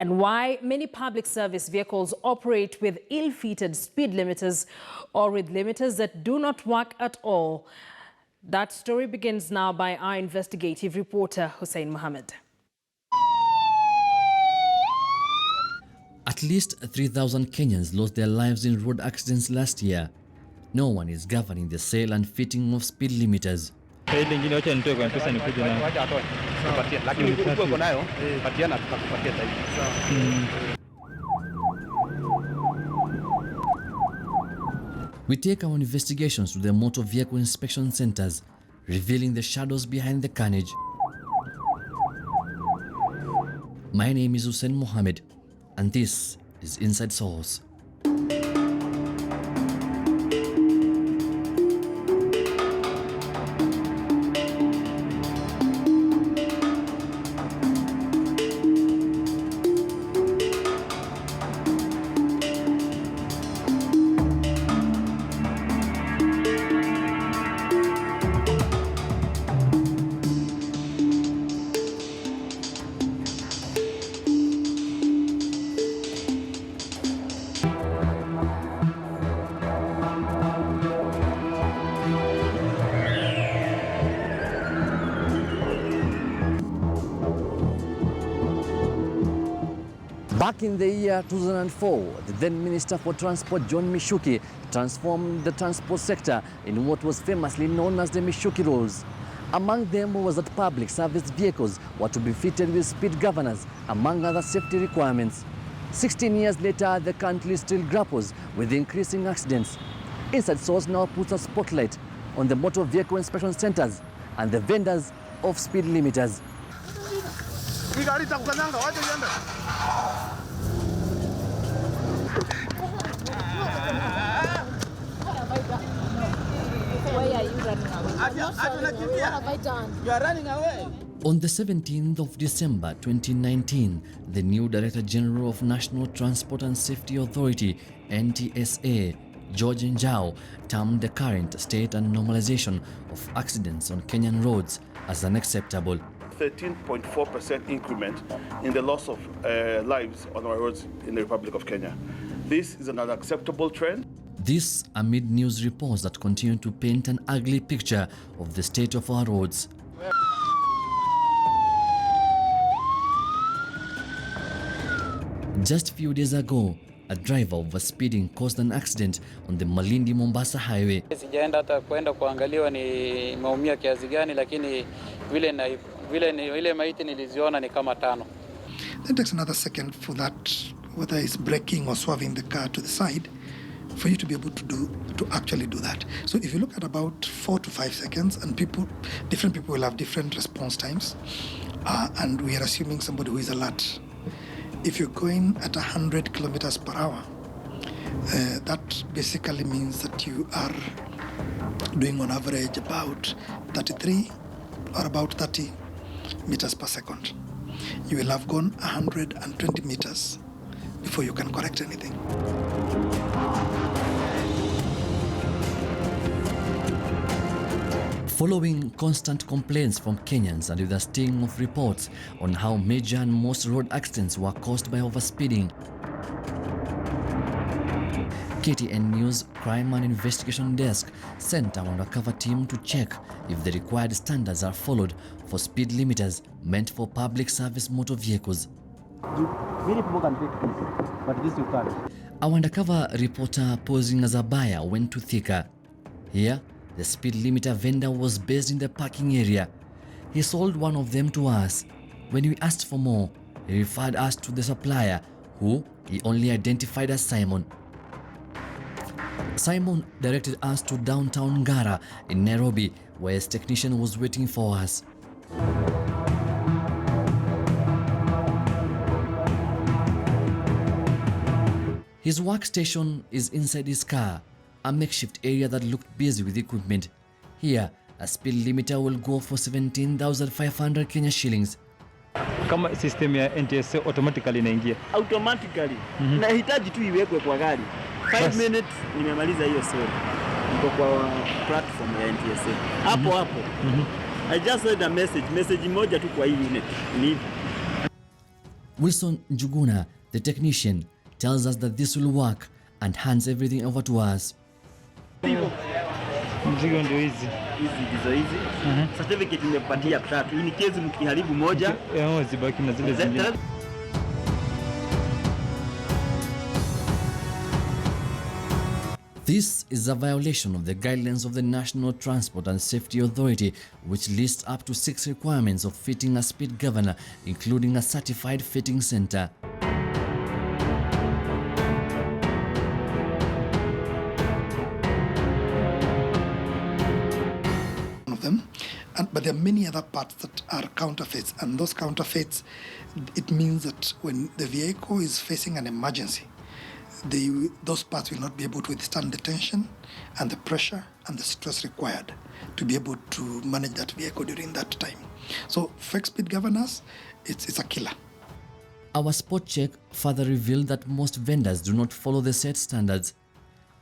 And why many public service vehicles operate with ill-fitted speed limiters or with limiters that do not work at all. That story begins now by our investigative reporter, Hussein Muhammed. At least 3,000 Kenyans lost their lives in road accidents last year. No one is governing the sale and fitting of speed limiters. We take our investigations to the motor vehicle inspection centers, revealing the shadows behind the carnage. My name is Hussein Muhammed, and this is Inside Source. Back in the year 2004, the then Minister for Transport, John Mishuki, transformed the transport sector in what was famously known as the Mishuki rules. Among them was that public service vehicles were to be fitted with speed governors, among other safety requirements. 16 years later, the country still grapples with increasing accidents. Inside Source now puts a spotlight on the motor vehicle inspection centers and the vendors of speed limiters. Why are you running away? I'm not sorry. What have I done? You are running away. On the 17th of December 2019, the new Director General of National Transport and Safety Authority, NTSA, George Njau, termed the current state and normalization of accidents on Kenyan roads as unacceptable. 13.4% increment in the loss of lives on our roads in the Republic of Kenya. This is an unacceptable trend. This amid news reports that continue to paint an ugly picture of the state of our roads. Just a few days ago, a driver overspeeding caused an accident on the Malindi-Mombasa highway. Sijaenda hata kwenda kuangaliwa ni maumia kiasi gani, lakini vile maiti niliziona ni kama 5. Then it takes another second for that, whether it's braking or swerving the car to the side, for you to be able to actually do that. So if you look at about 4 to 5 seconds, and different people will have different response times, and we are assuming somebody who is alert. If you're going at 100 kilometers per hour, that basically means that you are doing on average about 33 or about 30 meters per second. You will have gone 120 meters before you can correct anything. Following constant complaints from Kenyans and with a sting of reports on how major and most road accidents were caused by overspeeding, KTN News Crime and Investigation Desk sent our undercover team to check if the required standards are followed for speed limiters meant for public service motor vehicles. Many people can take this, but this you can't. Our undercover reporter posing as a buyer went to Thika. Here, the speed limiter vendor was based in the parking area. He sold one of them to us. When we asked for more, he referred us to the supplier, who he only identified as Simon. Simon directed us to downtown Ngara in Nairobi, where his technician was waiting for us. His workstation is inside his car, a makeshift area that looked busy with equipment. Here, a speed limiter will go for 17,500 Kenya shillings. Kama system ya NTSA automatically inaingia. Automatically. Nahitaji tu iwekwe kwa gari. 5 minutes nimemaliza hiyo story. Niko kwa platform ya NTSA. Hapo. I just read a message moja tu kwa hii unit. Wilson Njuguna, the technician, tells us that this will work and hands everything over to us. Mzigo ndio hizi ndizo hizi. Certificate nimepatia 3. In case mkiharibu moja, zibaki na zile zingine. This is a violation of the guidelines of the National Transport and Safety Authority, which lists up to 6 requirements of fitting a speed governor, including a certified fitting center. But there are many other parts that are counterfeits, and those counterfeits, it means that when the vehicle is facing an emergency, those parts will not be able to withstand the tension and the pressure and the stress required to be able to manage that vehicle during that time. So fake speed governors, it's a killer. Our spot check further revealed that most vendors do not follow the set standards.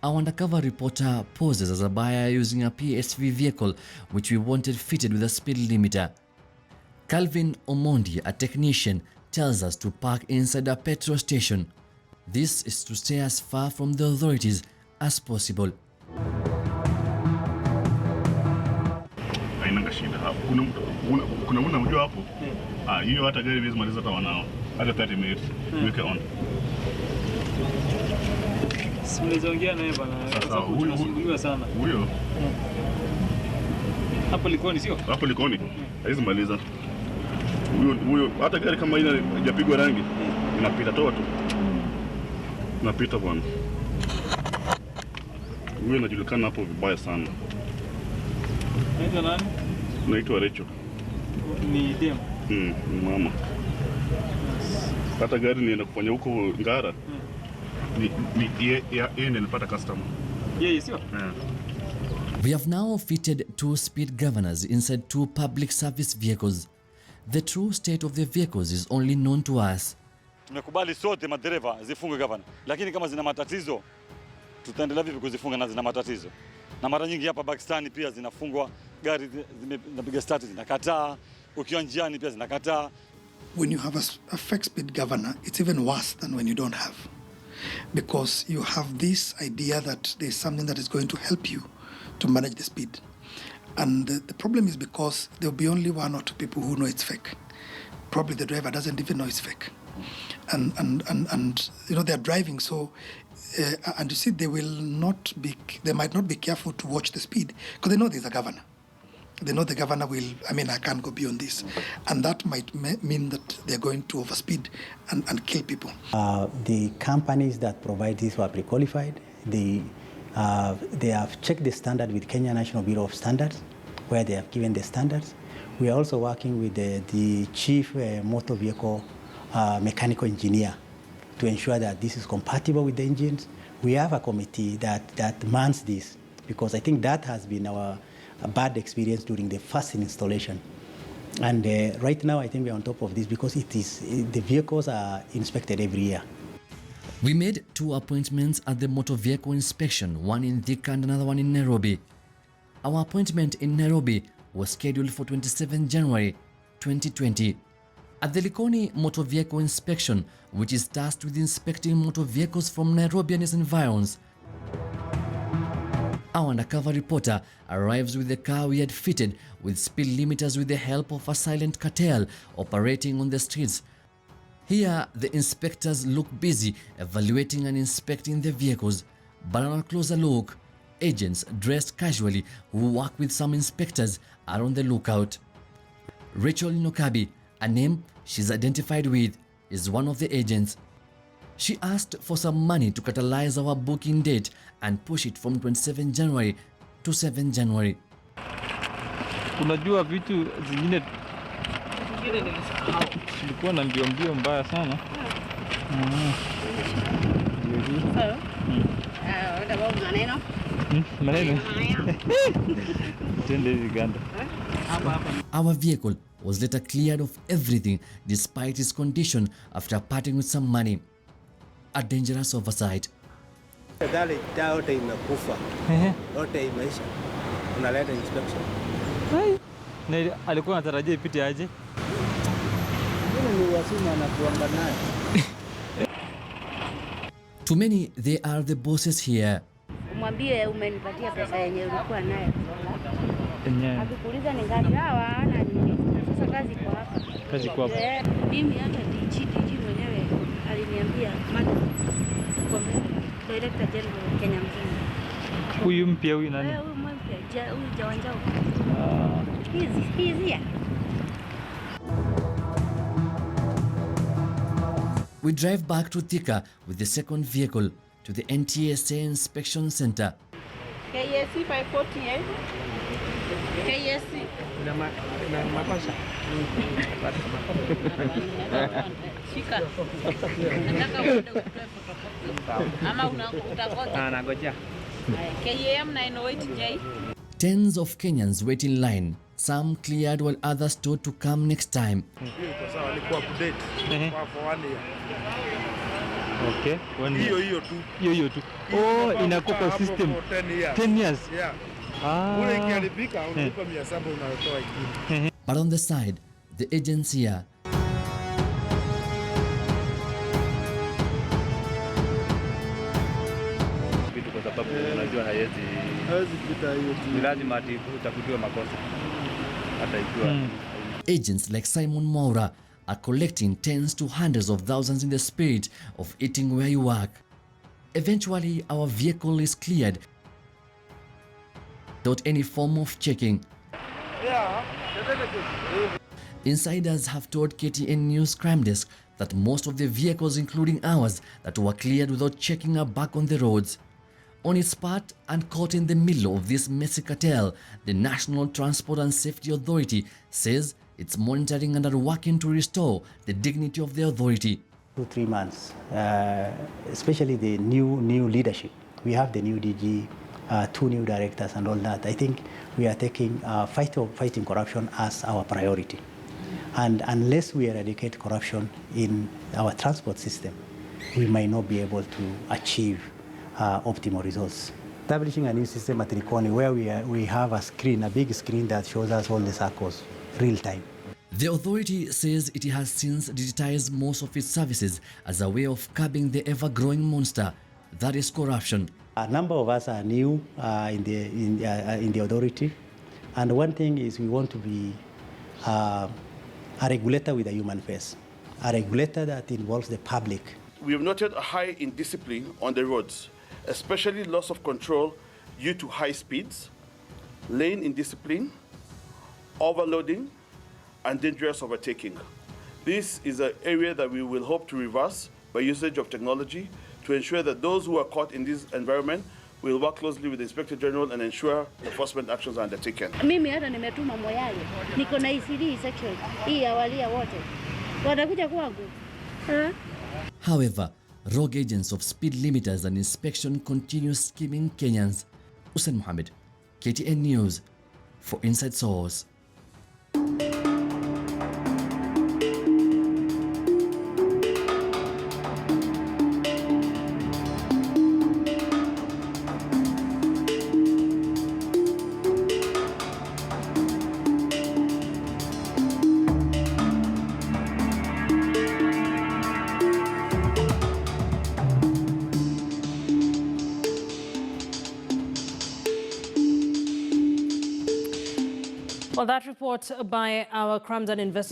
Our undercover reporter poses as a buyer using a PSV vehicle which we wanted fitted with a speed limiter. Calvin Omondi, a technician, tells us to park inside a petrol station. This is to stay as far from the authorities as possible. Haina shida hapo. Kuna unajua hapo? Hiyo hata gari hizo maliza hata wanao. Hata 30 minutes. Weke on. Simezongea naye bana. Sasa huyo sana. Huyo. Hapo Likoni sio? Hapo Likoni. Hizo maliza. Huyo hata gari kama ina hajapigwa rangi inapita toa tu. Napita bwana. Huyo anajulikana hapo vibaya sana. Naitwa nani? Naitwa Rachel. Ni dem. Ni mama. Hata gari nienda kufanya huko Ngara. Yeye nilipata customer. Yeye sio? We have now fitted 2 speed governors inside 2 public service vehicles. The true state of the vehicles is only known to us. Tumekubali sote madereva zifunge gavana, lakini kama zina matatizo tutaendelea vipi kuzifunga na zina matatizo? Na mara nyingi hapa Pakistan pia zinafungwa, gari zinapiga start zinakataa, ukiwa njiani pia zinakataa. When you have a fake speed governor, it's even worse than when you don't have. Because you have this idea that there's something that is going to help you to manage the speed. And the problem is because there'll be only 1 or 2 people who know it's fake. Probably the driver doesn't even know it's fake. And you know, they're driving, so and you see they might not be careful to watch the speed because they know there's a governor. They know the governor will, I can't go beyond this. And that might mean that they're going to overspeed and kill people. The companies that provide this were pre-qualified. They have checked the standard with Kenya National Bureau of Standards, where they have given the standards. We are also working with the chief motor vehicle mechanical engineer to ensure that this is compatible with the engines. We have a committee that mans this, because I think that has been a bad experience during the first installation. And right now, I think we're on top of this because the vehicles are inspected every year. We made 2 appointments at the motor vehicle inspection, one in Thika and another one in Nairobi. Our appointment in Nairobi was scheduled for 27 January 2020. At the Likoni motor vehicle inspection, which is tasked with inspecting motor vehicles from Nairobi and its environs, our undercover reporter arrives with the car we had fitted with speed limiters with the help of a silent cartel operating on the streets. Here, the inspectors look busy evaluating and inspecting the vehicles, but on a closer look, agents dressed casually who work with some inspectors are on the lookout. Rachel Nokabi, a name she's identified with, is one of the agents. She asked for some money to catalyze our booking date and push it from 27 January to 7 January. Unajua vitu zingine nilikuwa na mbio mbaya sana. Our vehicle was later cleared of everything despite its condition after parting with some money. A dangerous oversight. Gari yote imekufa. Yote imeisha. Unaleta inspection. Na alikuwa anatarajia ipite aje? Ni ya simu anakuanga nayo. To many, they are the bosses here. Mwambie umenipatia pesa yenye ulikuwa nayo. Akikuuliza ni ngapi? Hawa ana nini? Sasa kazi kwa hapa. Kazi kwa hapa. Mimi hata DG mwenyewe aliniambia Matatu kwa Director General Kenya mzima. Huyu mpya huyu nani? Huyu mpya, huyu Jawanjao. He's here. We drive back to Thika with the second vehicle to the NTSA Inspection Center. KSC 548. KSC. Na makosa. Shika. Nataka uende utoe photocopy. Ama unakuta Nangoja. KM 908J. Tens of Kenyans wait in line. Some cleared while others told to come next time. Okay. Hiyo tu. Oh, inakuwa kwa system. 10 years. Yeah. But on the side, the agency here kwa sababu unajua hawezi pita hiyo. Ni lazima utafutiwe makosa hata ikiwa. Agents like Simon Maura are collecting tens to hundreds of thousands in the spirit of eating where you work. Eventually, our vehicle is cleared without any form of checking. Insiders have told KTN News Crime Desk that most of the vehicles, including ours, that were cleared without checking are back on the roads. On its part, and caught in the middle of this messy cartel, the National Transport and Safety Authority says it's monitoring and are working to restore the dignity of the authority. 2-3 months, especially the new leadership. We have the new DG, 2 new directors and all that. I think we are taking fighting corruption as our priority. And unless we eradicate corruption in our transport system, we might not be able to achieve optimal results. Establishing a new system at Likoni where we have a big screen that shows us all the circles, real time. The authority says it has since digitized most of its services as a way of curbing the ever-growing monster that is corruption. A number of us are new in the authority, and one thing is we want to be a regulator with a human face, a regulator that involves the public. We have noted a high indiscipline on the roads, especially loss of control due to high speeds, lane indiscipline, overloading, and dangerous overtaking. This is an area that we will hope to reverse by usage of technology to ensure that those who are caught in this environment will work closely with the Inspector General and ensure enforcement actions are undertaken. Mimi hata nimetuma moyale. Niko na ECD section. Hii awalia wote. Watakuja kwangu. However, rogue agents of speed limiters and inspection continue scheming Kenyans. Hussein Muhammed, KTN News, for Inside Source. Well, that report by our crimes and investigative